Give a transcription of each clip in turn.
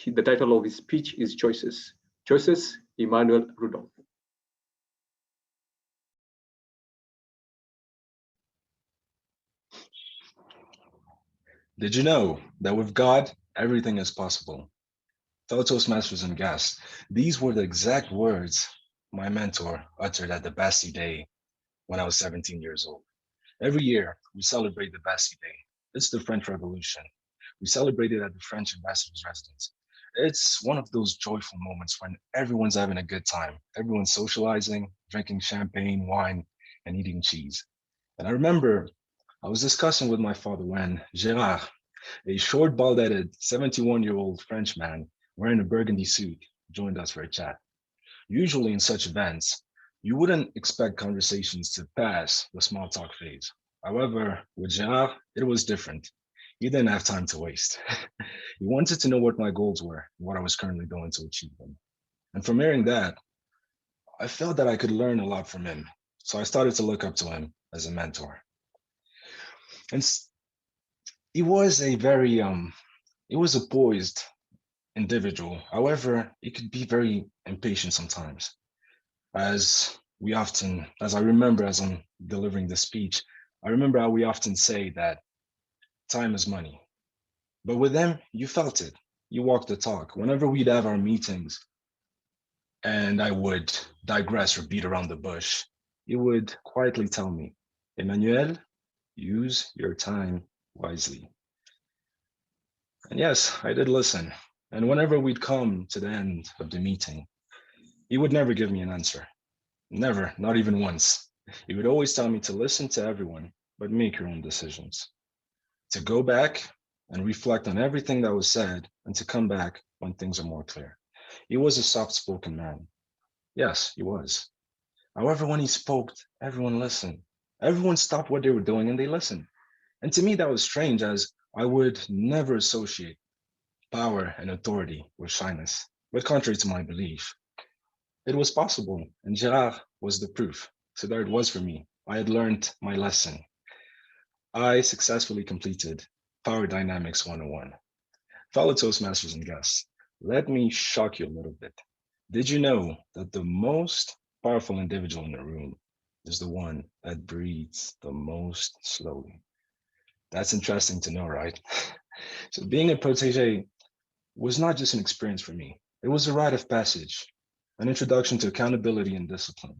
The title of his speech is Choices. Choices, Emmanuel Rudolf. Did you know that with God, everything is possible? Fellow Toastmasters and guests, these were the exact words my mentor uttered at the Bastille Day when I was 17 years old. Every year, we celebrate the Bastille Day. It's the French Revolution. We celebrate it at the French ambassador's residence. It's one of those joyful moments when everyone's having a good time. Everyone's socializing, drinking champagne, wine, and eating cheese. And I remember I was discussing with my father when Gérard, a short, bald-headed 71-year-old Frenchman wearing a burgundy suit, joined us for a chat. Usually in such events, you wouldn't expect conversations to pass the small talk phase. However, with Gérard, it was different. He didn't have time to waste. He wanted to know what my goals were, what I was currently doing to achieve them. And from hearing that, I felt that I could learn a lot from him. So I started to look up to him as a mentor. And he was a very he was a poised individual. However, he could be very impatient sometimes. As I remember as I'm delivering the speech, I remember how we often say that time is money. But with him, you felt it. You walked the talk. Whenever we'd have our meetings and I would digress or beat around the bush, he would quietly tell me, Emmanuel, use your time wisely. And yes, I did listen. And whenever we'd come to the end of the meeting, he would never give me an answer. Never, not even once. He would always tell me to listen to everyone, but make your own decisions. To go back and reflect on everything that was said and to come back when things are more clear. He was a soft spoken man. Yes, he was. However, when he spoke, everyone listened. Everyone stopped what they were doing and they listened. And to me, that was strange as I would never associate power and authority with shyness. But contrary to my belief, it was possible, and Gerard was the proof. So there it was for me. I had learned my lesson. I successfully completed Power Dynamics 101. Fellow Toastmasters and guests, let me shock you a little bit. Did you know that the most powerful individual in the room is the one that breathes the most slowly? That's interesting to know, right? So being a protege was not just an experience for me. It was a rite of passage, an introduction to accountability and discipline.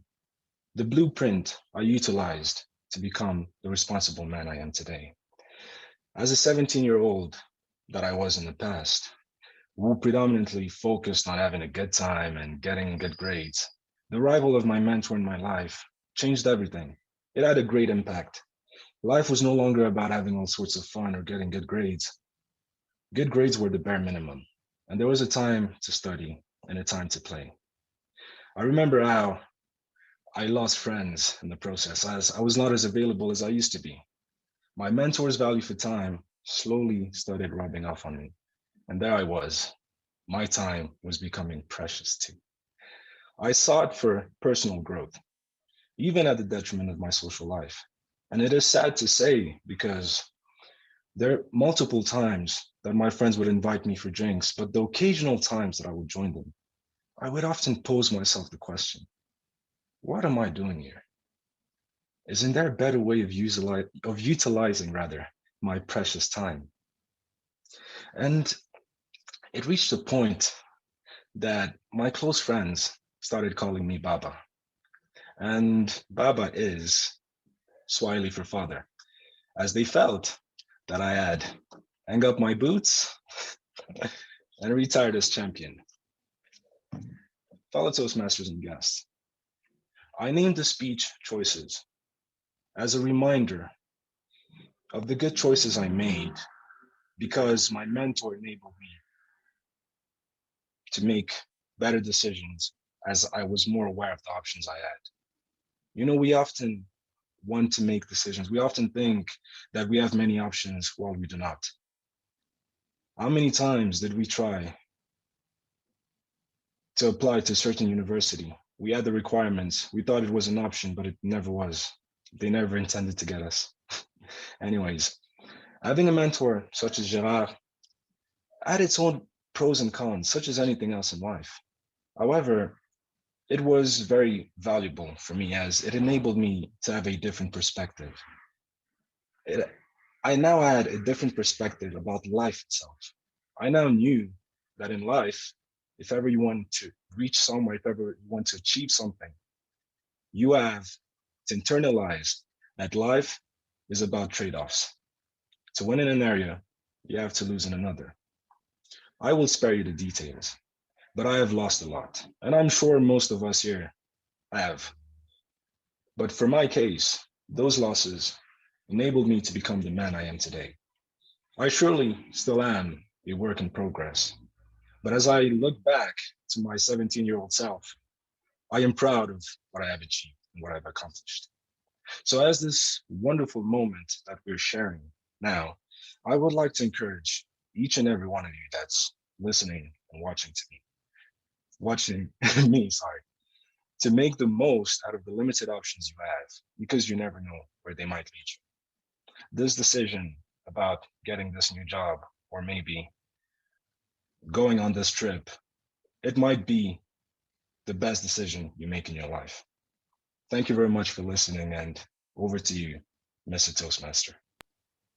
The blueprint I utilized to become the responsible man I am today. As a 17-year-old that I was in the past, who predominantly focused on having a good time and getting good grades, the arrival of my mentor in my life changed everything. It had a great impact. Life was no longer about having all sorts of fun or getting good grades. Good grades were the bare minimum, and there was a time to study and a time to play. I remember how I lost friends in the process as I was not as available as I used to be. My mentor's value for time slowly started rubbing off on me. And there I was. My time was becoming precious too. I sought for personal growth, even at the detriment of my social life. And it is sad to say because there are multiple times that my friends would invite me for drinks, but the occasional times that I would join them, I would often pose myself the question, what am I doing here? Isn't there a better way of, utilizing rather my precious time? And it reached a point that my close friends started calling me Baba. And Baba is Swahili for father, as they felt that I had hung up my boots and retired as champion. Fellow Toastmasters and guests, I named the speech Choices as a reminder of the good choices I made because my mentor enabled me to make better decisions as I was more aware of the options I had. You know, we often want to make decisions. We often think that we have many options while we do not. How many times did we try to apply to a certain university? We had the requirements. We thought it was an option, but it never was. They never intended to get us. Anyways, having a mentor such as Gerard had its own pros and cons, such as anything else in life. However, it was very valuable for me as it enabled me to have a different perspective. It, I now had a different perspective about life itself. I now knew that in life, if ever you want to reach somewhere, if ever you want to achieve something, you have to internalize that life is about trade-offs. To win in an area, you have to lose in another. I will spare you the details, but I have lost a lot, and I'm sure most of us here have. But for my case, those losses enabled me to become the man I am today. I surely still am a work in progress, but as I look back to my 17-year-old self, I am proud of what I have achieved and what I've accomplished. So, as this wonderful moment that we're sharing now, I would like to encourage each and every one of you that's listening and watching me, sorry, to make the most out of the limited options you have because you never know where they might lead you. This decision about getting this new job or maybe going on this trip, it might be the best decision you make in your life. Thank you very much for listening, and over to you, Mr. Toastmaster.